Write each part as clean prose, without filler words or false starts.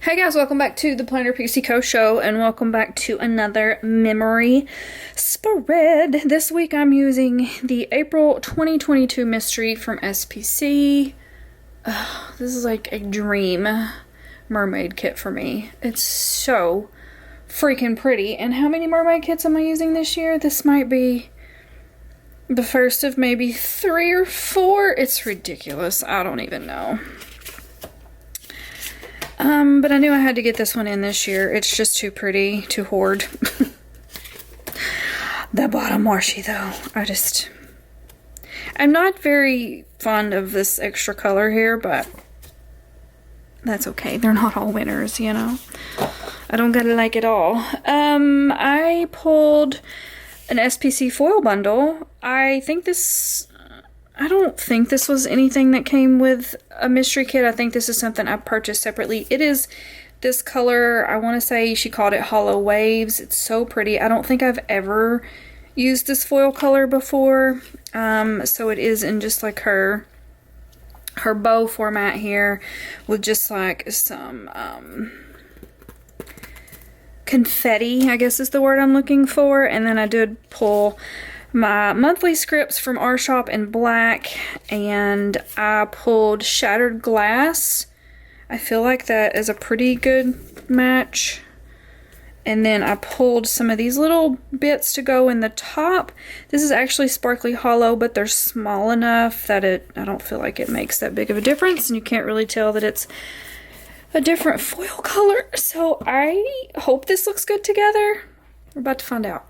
Hey guys, welcome back to the Planner Pixie Co show and welcome back to another memory spread. This week I'm using the April 2022 mystery from SPC. This is like a dream mermaid kit for me. It's so freaking pretty. And how many mermaid kits am I using this year? This might be the first of maybe 3 or 4. It's ridiculous. I don't even know. But I knew I had to get this one in this year. It's just too pretty to hoard. The bottom washi though, I'm not very fond of this extra color here, but that's okay. They're not all winners, you know. I don't gotta like it all. I pulled an SPC Foil Bundle. I don't think this was anything that came with a mystery kit. I think this is something I purchased separately. It is this color. I want to say she called it Hollow Waves. It's so pretty. I don't think I've ever used this foil color before. So it is in just like her bow format here with just like some confetti, I guess is the word I'm looking for. And then I did pull my monthly scripts from our shop in black, and I pulled Shattered Glass. I feel like that is a pretty good match. And then I pulled some of these little bits to go in the top. This is actually Sparkly Hollow, but they're small enough that I don't feel like it makes that big of a difference, and you can't really tell that it's a different foil color. So I hope this looks good together. We're about to find out.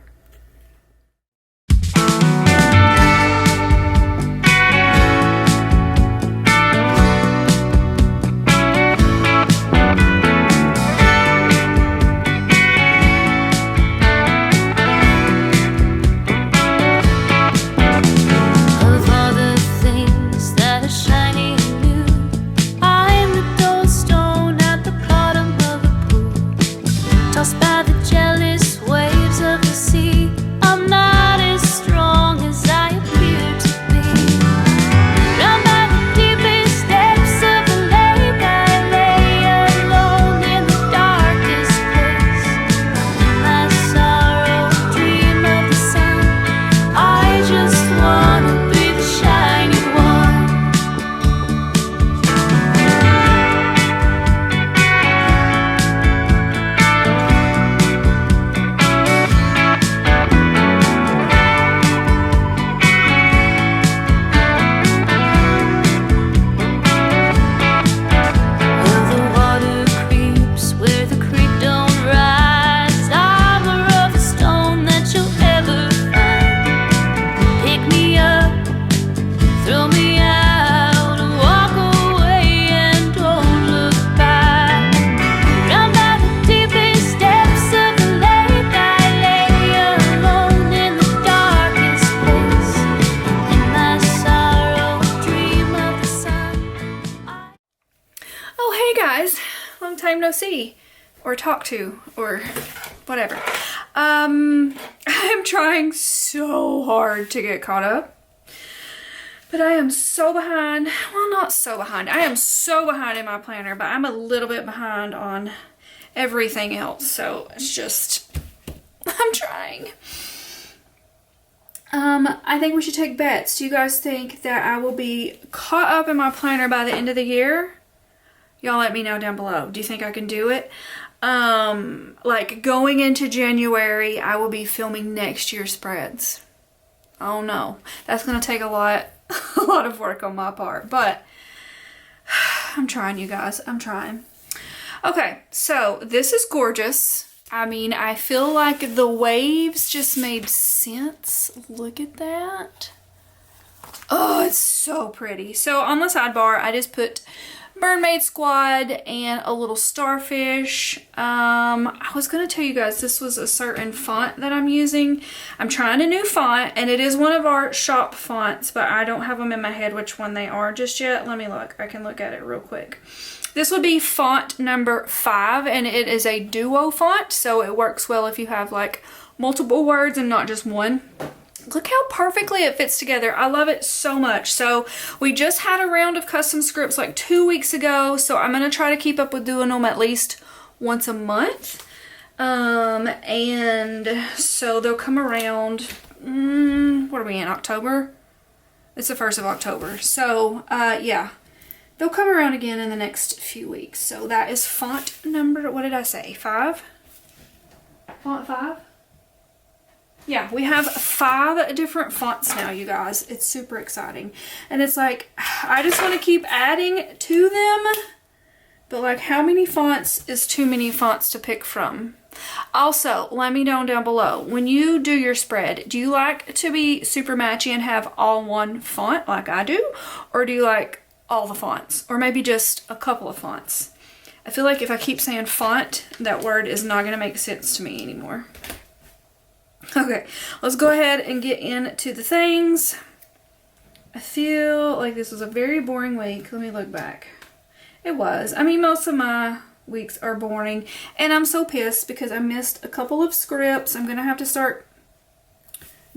Time no see or talk to or whatever. I'm trying so hard to get caught up, but I am so behind. Well, not so behind. I am so behind in my planner, but I'm a little bit behind on everything else. So it's just, I'm trying. I think we should take bets. Do you guys think that I will be caught up in my planner by the end of the year? Y'all let me know down below. Do you think I can do it? Like going into January, I will be filming next year's spreads. Oh no, that's gonna take a lot of work on my part, but I'm trying, you guys. I'm trying. Okay, so this is gorgeous. I mean, I feel like the waves just made sense. Look at that. Oh, it's so pretty. So on the sidebar, I just put Mermaid Squad and a little starfish. I was gonna tell you guys this was a certain font that I'm using. I'm trying a new font, and it is one of our shop fonts, but I don't have them in my head which one they are just yet. Let me look. I can look at it real quick. This would be font number 5, and it is a duo font, so it works well if you have like multiple words and not just one. look how perfectly it fits together. I love it so much. So we just had a round of custom scripts like 2 weeks ago. So I'm going to try to keep up with doing them at least once a month. And so they'll come around, what are we in, October? It's the 1st of October. So, yeah, they'll come around again in the next few weeks. So that is font number, what did I say, 5? Font 5? Yeah, we have 5 different fonts now, you guys. It's super exciting. And it's like, I just want to keep adding to them. But like, how many fonts is too many fonts to pick from? Also, let me know down below, when you do your spread, do you like to be super matchy and have all one font like I do? Or do you like all the fonts? Or maybe just a couple of fonts? I feel like if I keep saying font, that word is not going to make sense to me anymore. Okay, let's go ahead and get into the things. I feel like this was a very boring week. Let me look back. It was. I mean, most of my weeks are boring, and I'm so pissed because I missed a couple of scripts. I'm gonna have to start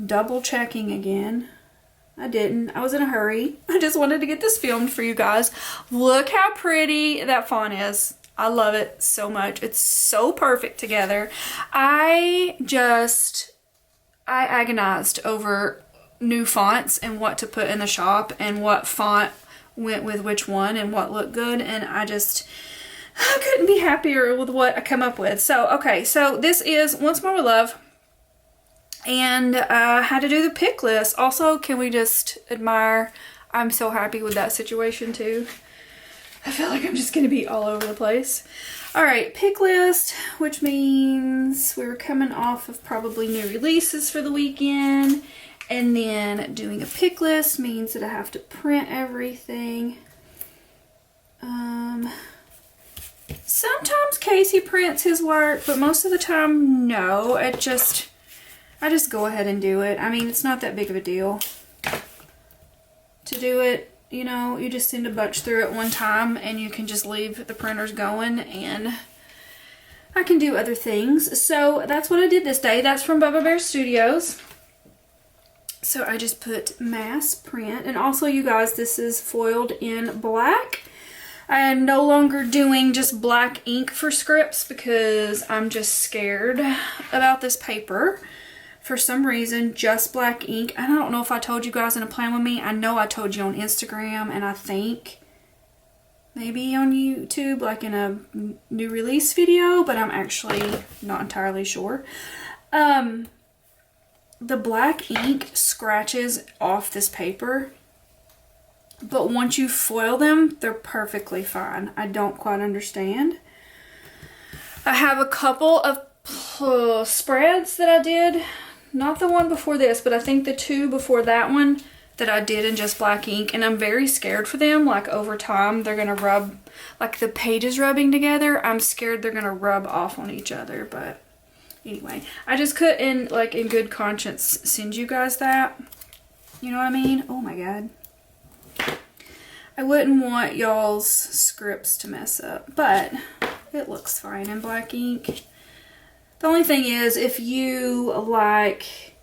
double checking again. I didn't. I was in a hurry. I just wanted to get this filmed for you guys. Look how pretty that font is. I love it so much. It's so perfect together. I agonized over new fonts and what to put in the shop and what font went with which one and what looked good, and I couldn't be happier with what I come up with. So, okay, so this is Once More With Love, and I had to do the pick list. Also, can we just admire, I'm so happy with that situation too. I feel like I'm just going to be all over the place. Alright, pick list, which means we're coming off of probably new releases for the weekend. And then doing a pick list means that I have to print everything. Sometimes Casey prints his work, but most of the time, no. I just go ahead and do it. I mean, it's not that big of a deal to do it. You know, you just send a bunch through at one time and you can just leave the printers going and I can do other things. So that's what I did this day. That's from Bubba Bear Studios. So I just put mass print, and also you guys, this is foiled in black. I am no longer doing just black ink for scripts because I'm just scared about this paper. For some reason, just black ink. I don't know if I told you guys in a Plan With Me. I know I told you on Instagram, and I think maybe on YouTube, like in a new release video, but I'm actually not entirely sure. The black ink scratches off this paper, but once you foil them, they're perfectly fine. I don't quite understand. I have a couple of spreads that I did. Not the one before this, but I think the 2 before that one that I did in just black ink, and I'm very scared for them. Like, over time, they're gonna rub, like the pages rubbing together. I'm scared they're gonna rub off on each other, but anyway, I just couldn't, like, in good conscience send you guys that. You know what I mean? Oh my god. I wouldn't want y'all's scripts to mess up, but it looks fine in black ink. The only thing is, if you, like,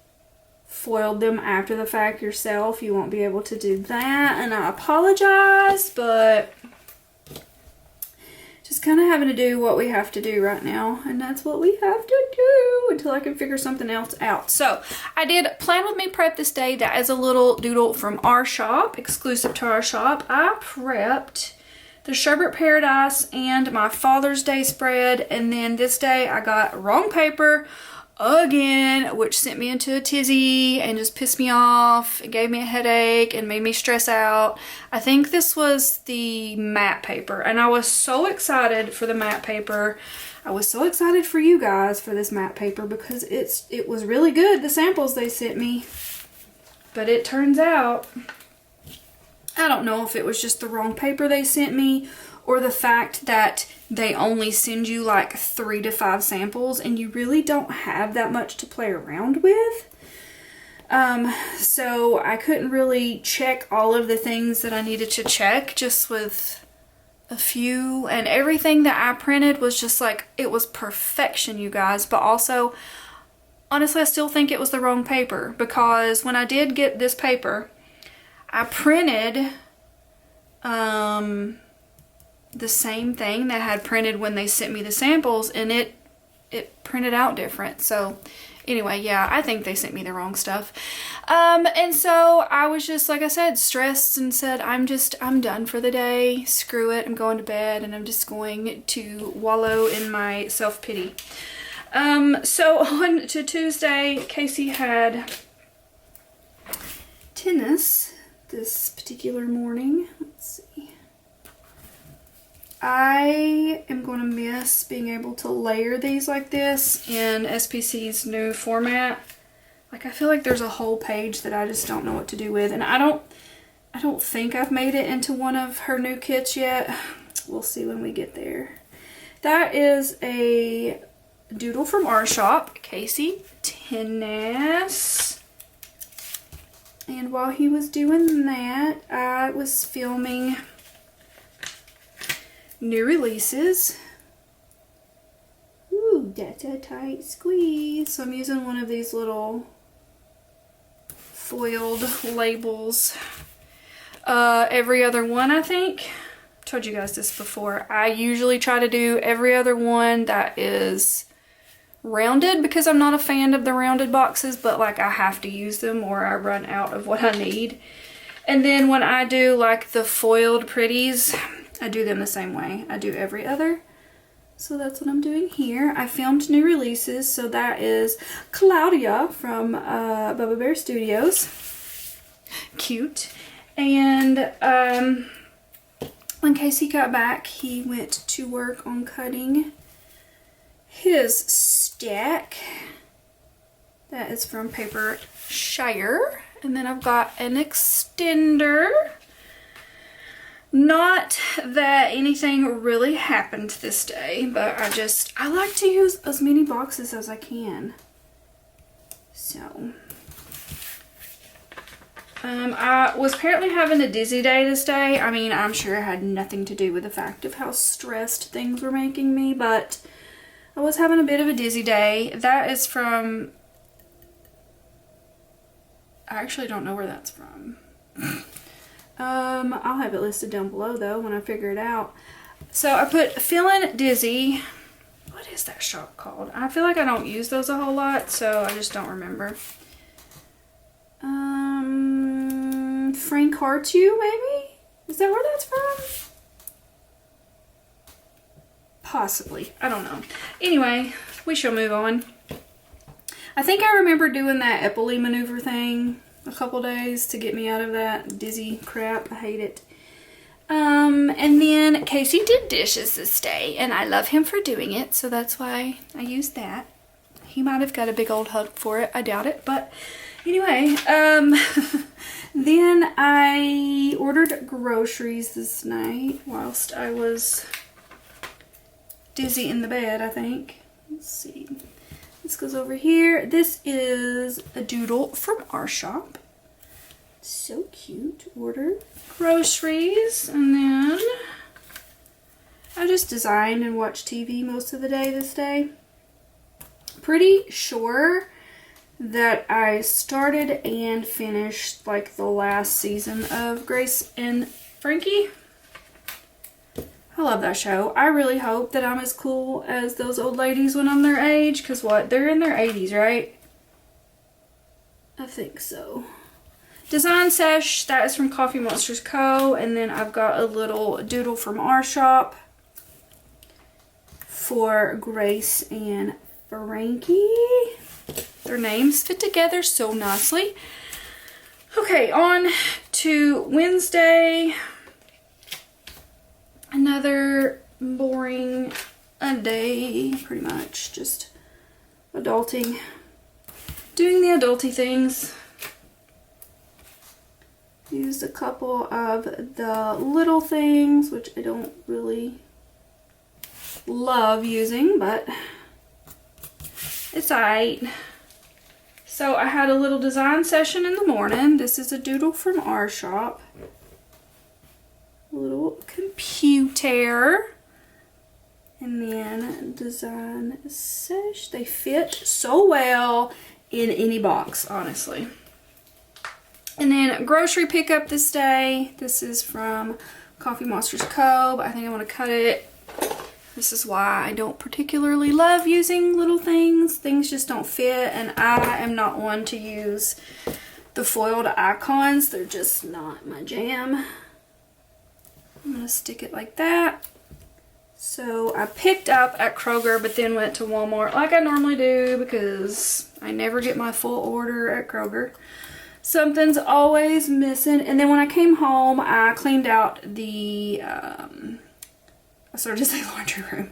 foiled them after the fact yourself, you won't be able to do that, and I apologize, but just kind of having to do what we have to do right now, and that's what we have to do until I can figure something else out. So I did Plan With Me prep this day. That is a little doodle from our shop, exclusive to our shop. I prepped the Sherbet Paradise and my Father's Day spread, and then this day I got wrong paper again, which sent me into a tizzy and just pissed me off. It gave me a headache and made me stress out. I think this was the matte paper, and I was so excited for the matte paper. I was so excited for you guys for this matte paper because it was really good, the samples they sent me. But it turns out, I don't know if it was just the wrong paper they sent me or the fact that they only send you like 3 to 5 samples and you really don't have that much to play around with. So I couldn't really check all of the things that I needed to check just with a few, and everything that I printed was just like, it was perfection, you guys. But also, honestly, I still think it was the wrong paper, because when I did get this paper, I printed the same thing that I had printed when they sent me the samples, and it printed out different. So anyway, yeah, I think they sent me the wrong stuff. And so I was just, like I said, stressed and said, I'm done for the day. Screw it. I'm going to bed, and I'm just going to wallow in my self-pity. So on to Tuesday, Casey had tennis this particular morning. Let's see. I am going to miss being able to layer these like this in SPC's new format. Like, I feel like there's a whole page that I just don't know what to do with, and I don't think I've made it into one of her new kits yet. We'll see when we get there. That is a doodle from our shop, Casey Tennis. And while he was doing that, I was filming new releases. Ooh, that's a tight squeeze. So I'm using one of these little foiled labels. Every other one, I think. Told you guys this before. I usually try to do every other one that is rounded, because I'm not a fan of the rounded boxes, but like I have to use them or I run out of what I need. And then when I do like the foiled pretties, I do them the same way. I do every other. So that's what I'm doing here. I filmed new releases. So that is Claudia from Bubba Bear Studios. Cute. And when Casey got back, he went to work on cutting his stack. That is from Paper Shire. And then I've got an extender. Not that anything really happened this day, but I like to use as many boxes as I can. So, I was apparently having a dizzy day this day. I mean, I'm sure it had nothing to do with the fact of how stressed things were making me, but I was having a bit of a dizzy day. That is from, I actually don't know where that's from. I'll have it listed down below though when I figure it out. So I put Feeling Dizzy. What is that shop called? I feel like I don't use those a whole lot, so I just don't remember. Frank Hartu, maybe? Is that where that's from? Possibly. I don't know. Anyway, we shall move on. I think I remember doing that Eppley maneuver thing a couple days to get me out of that dizzy crap. I hate it. And then Casey did dishes this day, and I love him for doing it, so that's why I used that. He might have got a big old hug for it. I doubt it, but anyway, then I ordered groceries this night whilst I was dizzy in the bed, I think. Let's see. This goes over here. This is a doodle from our shop. So cute. Order groceries, and then I just designed and watched TV most of the day this day. Pretty sure that I started and finished like the last season of Grace and Frankie. I love that show. I really hope that I'm as cool as those old ladies when I'm their age, because what? They're in their 80s, right? I think so. Design Sesh, that is from Coffee Monsters Co. And then I've got a little doodle from our shop for Grace and Frankie. Their names fit together so nicely. Okay, on to Wednesday. Another boring day, pretty much. Just adulting. Doing the adulty things. Used a couple of the little things, which I don't really love using, but it's alright. So I had a little design session in the morning. This is a doodle from our shop. A little computer. And then design sesh. They fit so well in any box, honestly. And then grocery pickup this day. This is from Coffee Monsters Co. But I think I want to cut it. This is why I don't particularly love using little things. Things just don't fit, and I am not one to use the foiled icons. They're just not my jam. I'm going to stick it like that. So I picked up at Kroger, but then went to Walmart like I normally do because I never get my full order at Kroger. Something's always missing. And then when I came home, I cleaned out the... I started to say laundry room.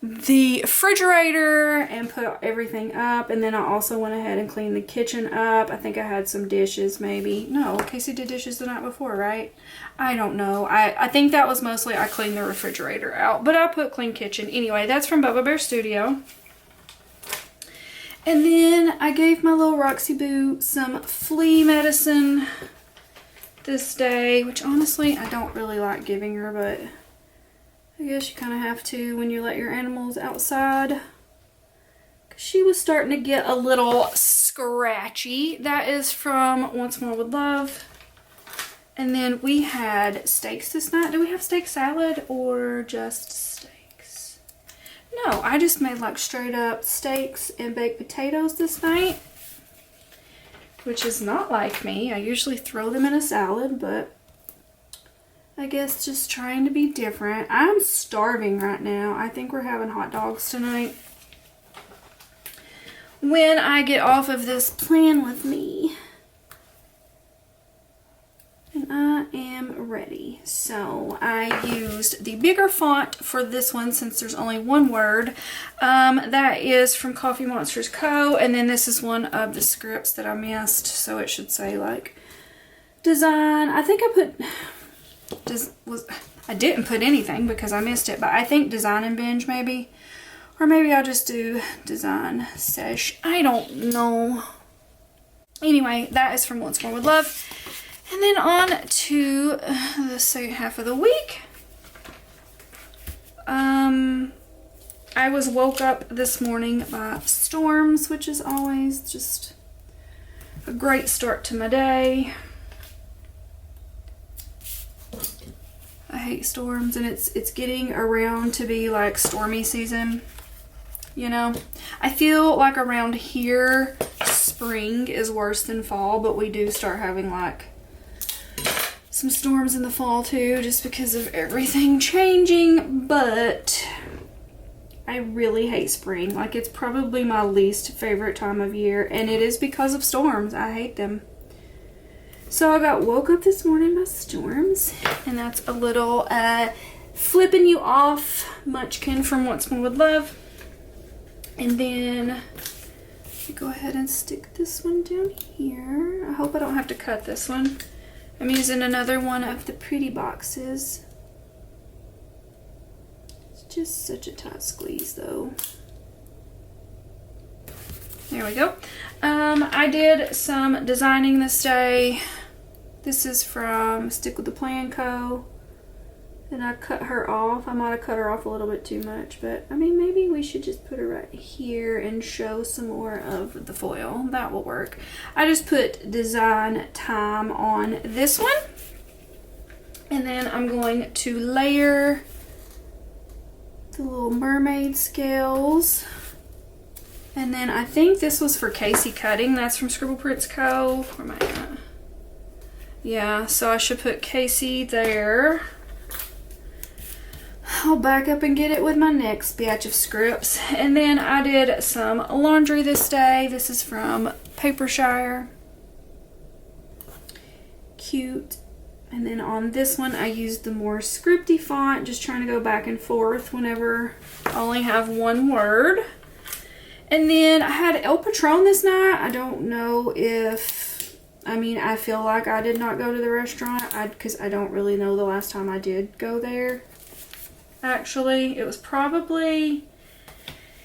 The refrigerator and put everything up. And then I also went ahead and cleaned the kitchen up. I think I had some dishes maybe. No, Casey did dishes the night before, right? I don't know. I think that was mostly I cleaned the refrigerator out. But I put clean kitchen. Anyway, that's from Bubba Bear Studio. And then I gave my little Roxy Boo some flea medicine this day. Which honestly, I don't really like giving her, but... I guess you kind of have to when you let your animals outside. She was starting to get a little scratchy. That is from Once More With Love. And then we had steaks this night. Do we have steak salad or just steaks? No, I just made like straight up steaks and baked potatoes this night. Which is not like me. I usually throw them in a salad, but... I guess just trying to be different. I'm starving right now. I think we're having hot dogs tonight. When I get off of this plan with me. And I am ready. So I used the bigger font for this one since there's only one word. That is from Coffee Monsters Co. And then this is one of the scripts that I missed. So it should say like design. I think I put... I didn't put anything because I missed it, but I think design and binge maybe, or maybe I'll just do design sesh. I don't know. Anyway, that is from Once More With Love. And then on to the second half of the week. I was woke up this morning by storms, which is always just a great start to my day. I hate storms, and it's getting around to be like stormy season, you know. I feel like around here spring is worse than fall, but we do start having like some storms in the fall too, just because of everything changing. But I really hate spring. Like, it's probably my least favorite time of year, and it is because of storms. I hate them. So I got woke up this morning by storms, and that's a little flipping you off munchkin from Once More With Love. And then go ahead and stick this one down here. I hope I don't have to cut this one. I'm using another one of the pretty boxes. It's just such a tight squeeze though. There we go. I did some designing this day. This is from Stick With The Plan Co. And I cut her off. I might have cut her off a little bit too much, but I mean, maybe we should just put her right here and show some more of the foil. That will work. I just put design time on this one. And then I'm going to layer the little mermaid scales. And then I think this was for Casey cutting. That's from Scribble Prints Co. Where am I at? Yeah, so I should put Casey there. I'll back up and get it with my next batch of scripts. And then I did some laundry this day. This is from Papershire. Cute. And then on this one, I used the more scripty font, just trying to go back and forth whenever I only have one word. And then I had El Patron this night. I don't know if, I feel like I did not go to the restaurant because I don't really know the last time I did go there. Actually, it was probably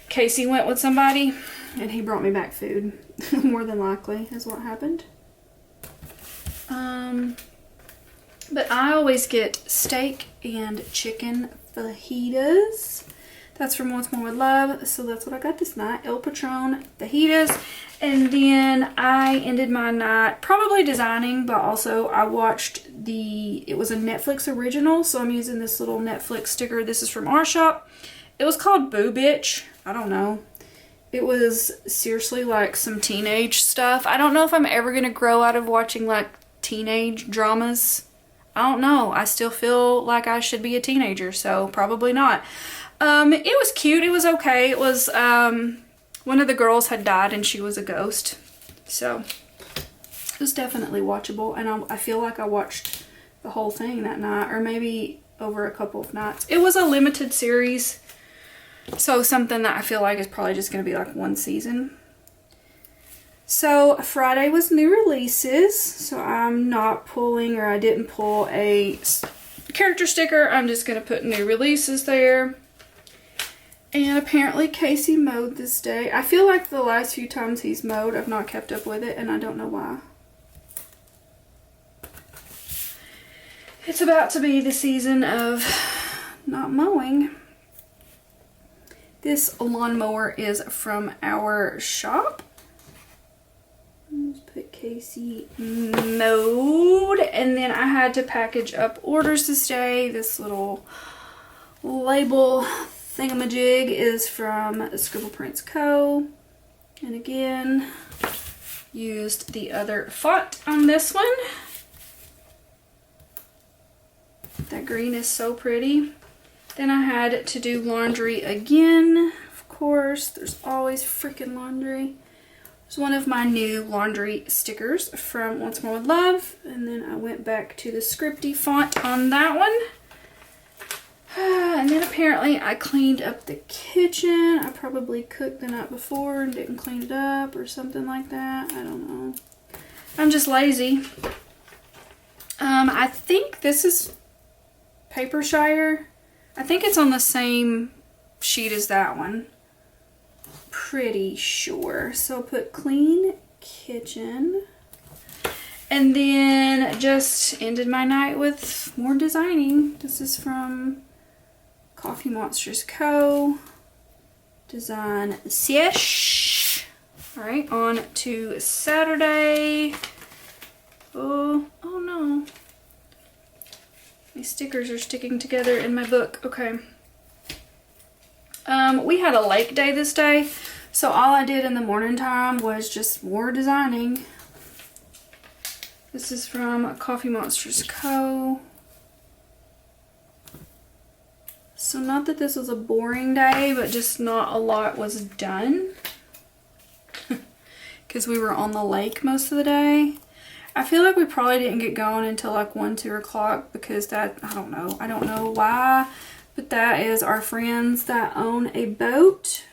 Casey went with somebody and he brought me back food. More than likely is what happened. But I always get steak and chicken fajitas. That's from Once More With Love. So that's what I got this night. El Patron fajitas. And then I ended my night probably designing, but also I watched it was a Netflix original. So I'm using this little Netflix sticker. This is from our shop. It was called Boo Bitch. I don't know. It was seriously like some teenage stuff. I don't know if I'm ever going to grow out of watching like teenage dramas. I don't know. I still feel like I should be a teenager, so probably not. It was cute. It was okay. It was, one of the girls had died and she was a ghost. So it was definitely watchable. And I feel like I watched the whole thing that night, or maybe over a couple of nights. It was a limited series. So something that I feel like is probably just going to be like one season. So Friday was new releases. So I'm not pulling, or I didn't pull a character sticker. I'm just going to put new releases there. And apparently Casey mowed this day. I feel like the last few times he's mowed, I've not kept up with it, and I don't know why. It's about to be the season of not mowing. This lawnmower is from our shop. Let's put Casey mowed. And then I had to package up orders this day. This little label thingamajig is from Scribble Prints Co. And again, used the other font on this one. That green is so pretty. Then I had to do laundry again. Of course, there's always freaking laundry. It's one of my new laundry stickers from Once More With Love. And then I went back to the scripty font on that one. And then apparently I cleaned up the kitchen. I probably cooked the night before and didn't clean it up or something like that. I don't know. I'm just lazy. I think this is Paper Shire. I think it's on the same sheet as that one. Pretty sure. So I'll put clean kitchen. And then just ended my night with more designing. This is from Coffee Monsters Co. Design Sesh. Alright, on to Saturday. Oh no. These stickers are sticking together in my book. Okay. We had a lake day this day. So all I did in the morning time was just more designing. This is from Coffee Monsters Co. So not that this was a boring day, but just not a lot was done. Because we were on the lake most of the day. I feel like we probably didn't get going until like 1, 2 o'clock because that, I don't know why, but that is our friends that own a boat.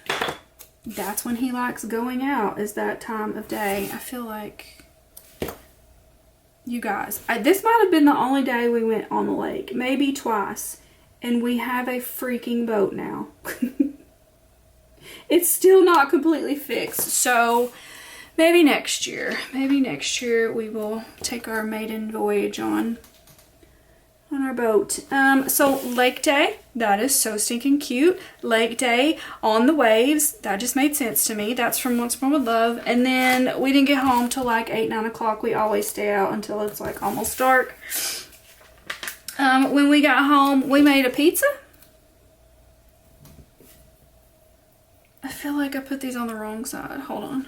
That's when he likes going out, is that time of day. I feel like, you guys, this might have been the only day we went on the lake, maybe twice, and we have a freaking boat now. It's still not completely fixed, so maybe next year we will take our maiden voyage on our boat. So lake day, that is so stinking cute. Lake day on the waves, that just made sense to me. That's from Once More With Love. And then we didn't get home till like 8, 9 o'clock. We always stay out until it's like almost dark. When we got home, we made a pizza. I feel like I put these on the wrong side. Hold on.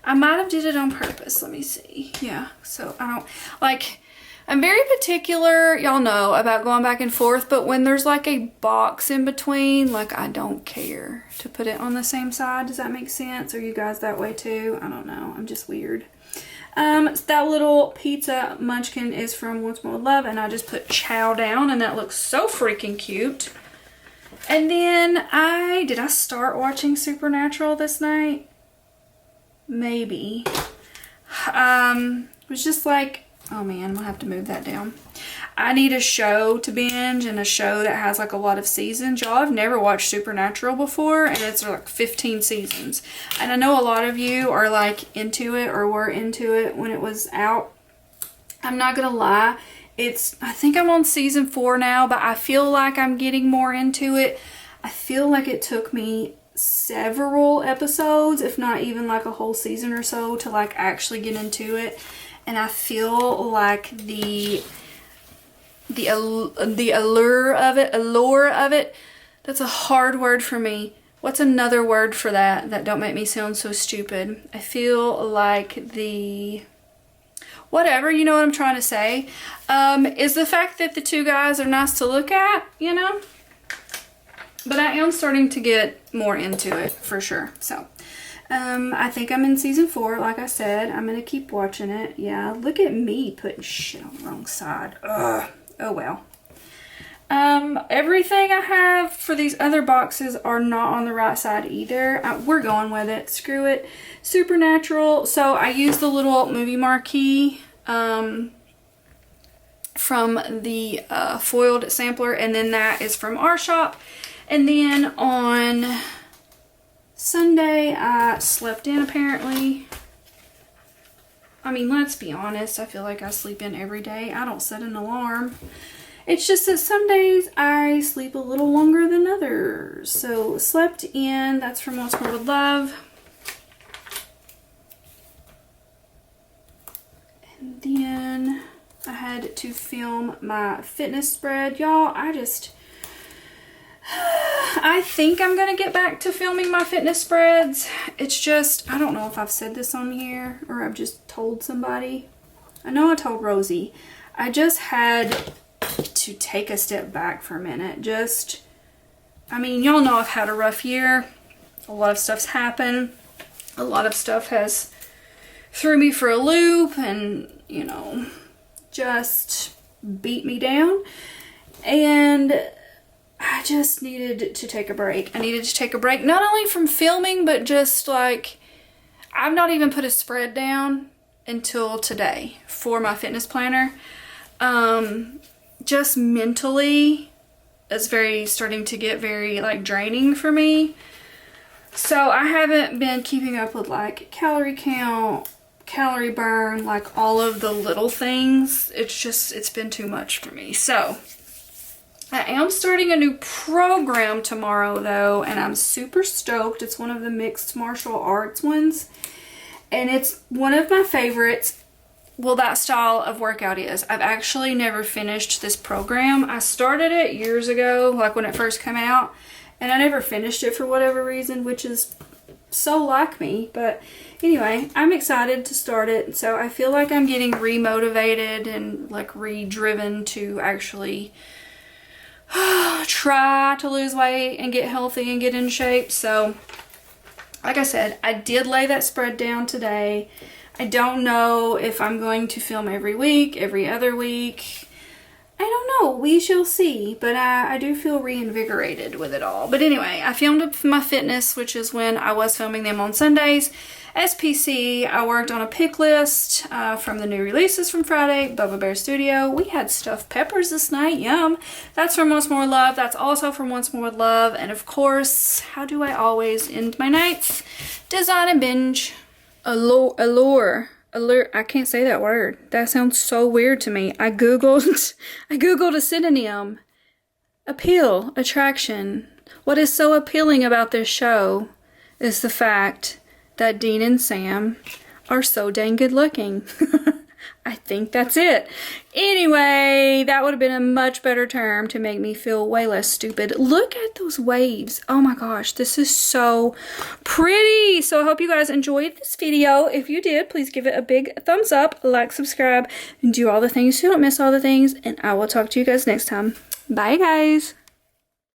I might have did it on purpose. Let me see. Yeah, so I don't, like, I'm very particular, y'all know, about going back and forth, but when there's like a box in between, like, I don't care to put it on the same side. Does that make sense? Are you guys that way too? I don't know. I'm just weird. That little pizza munchkin is from Once More With Love, and I just put chow down, and that looks so freaking cute. And then did I start watching Supernatural this night? Maybe. It was just like, oh man, I'm gonna have to move that down. I need a show to binge, and a show that has like a lot of seasons. Y'all, I've never watched Supernatural before, and it's like 15 seasons. And I know a lot of you are like into it or were into it when it was out. I'm not gonna lie. I think I'm on season 4 now, but I feel like I'm getting more into it. I feel like it took me several episodes, if not even like a whole season or so, to like actually get into it. And I feel like the allure of it, that's a hard word for me. What's another word for that don't make me sound so stupid? I feel like the, whatever, you know what I'm trying to say, is the fact that the two guys are nice to look at, you know? But I am starting to get more into it, for sure. So, I think I'm in season 4, like I said. I'm going to keep watching it. Yeah, look at me putting shit on the wrong side. Ugh. Oh, well. Everything I have for these other boxes are not on the right side either. We're going with it. Screw it. Supernatural. So, I used the little movie marquee, from the foiled sampler, and then that is from our shop. And then on Sunday, I slept in apparently. I mean, let's be honest, I feel like I sleep in every day. I don't set an alarm. It's just that some days I sleep a little longer than others. So, slept in, that's from Once More With Love. And then I had to film my fitness spread. Y'all, I think I'm going to get back to filming my fitness spreads. It's just, I don't know if I've said this on here or I've just told somebody. I know I told Rosie. I just had to take a step back for a minute. I mean, y'all know I've had a rough year. A lot of stuff's happened. A lot of stuff has threw me for a loop and, you know, just beat me down. And I just needed to take a break. I needed to take a break, not only from filming, but just like, I've not even put a spread down until today for my fitness planner. Just mentally, it's starting to get very like draining for me. So I haven't been keeping up with like calorie count, calorie burn, like all of the little things. It's been too much for me. So I am starting a new program tomorrow though, and I'm super stoked. It's one of the mixed martial arts ones, and it's one of my favorites. Well, that style of workout is. I've actually never finished this program. I started it years ago, like when it first came out, and I never finished it for whatever reason, which is so like me. But anyway, I'm excited to start it. So I feel like I'm getting re-motivated and like re-driven to actually try to lose weight and get healthy and get in shape. So like I said, I did lay that spread down today. I don't know if I'm going to film every week, every other week. I don't know. We shall see. But I do feel reinvigorated with it all. But anyway, I filmed my fitness, which is when I was filming them on Sundays. SPC, I worked on a pick list from the new releases from Friday, Bubba Bear Studio. We had stuffed peppers this night, yum. That's from Once More Love. That's also from Once More Love. And of course, how do I always end my nights? Design and binge. Allure. I can't say that word. That sounds so weird to me. I googled a synonym. Appeal, attraction. What is so appealing about this show is the fact that Dean and Sam are so dang good looking. I think that's it. Anyway, that would have been a much better term to make me feel way less stupid. Look at those waves. Oh my gosh, this is so pretty. So I hope you guys enjoyed this video. If you did, please give it a big thumbs up, like, subscribe, and do all the things so you don't miss all the things. And I will talk to you guys next time. Bye, guys.